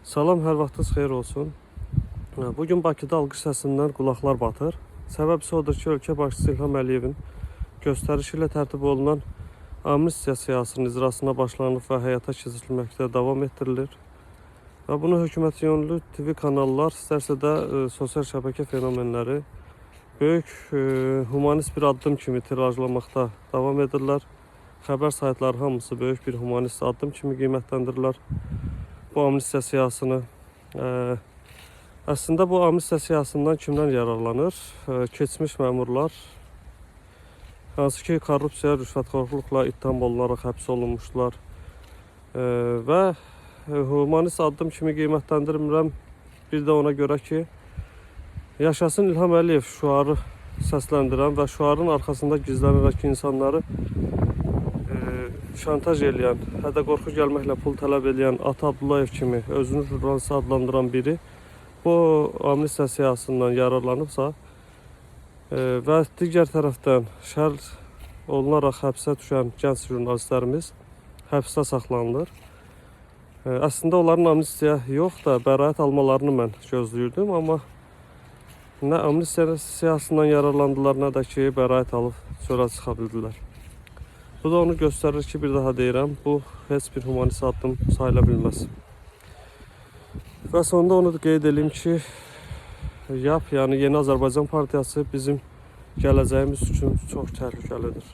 Salam, hər vaxtınız xeyir olsun. Bugün Bakıda alqış səsindən qulaqlar batır. Səbəb isə odur ki, ölkə başçısı İlham Əliyevin göstərişi ilə tərtib olunan amnistiya siyasətinin icrasına başlanıb və həyata keçirilməkdə davam etdirilir. Və bunu hökumət yönlü TV kanallar, istərsə də sosial şəbəkə fenomenləri böyük humanist bir addım kimi tirajlamaqda davam edirlər. Xəbər saytları hamısı böyük bir humanist addım kimi qiymətləndirirlər bu amnistiya siyasını. Əslində bu amnistiya siyasından kimdən yararlanır? Keçmiş məmurlar, hansı ki korrupsiya, rüşvətxorluqla ittiham olunaraq həbs olunmuşlar və humanist addım kimi qiymətləndirmirəm. Bir də ona görə ki, yaşasın İlham Əliyev şüarı səsləndirən və şüarın arxasında gizlənərək insanları şantaj eləyən, hədə qorxu gəlməklə pul tələb eləyən Ata Abdullayev kimi özünü jurnalist adlandıran biri bu amnistiya siyasəsindən yararlanıbsa və digər tərəfdən şər olunaraq həbsə düşən gənc jurnalistlərimiz həbsdə saxlanılır. Əslində onların amnistiya yox da bəraət almalarını mən gözləyirdim, amma nə amnistiya siyasəsindən yararlandılar, nə də ki bəraət alıb çölə çıxa bildilər. Bu da onu göstərir ki, bir daha deyirəm, bu heç bir humanist addım sayıla bilməz. Və sonunda onu da qeyd edeyim ki, yəni Yeni Azərbaycan Partiyası bizim gələcəyimiz üçün çox təhlükəlidir.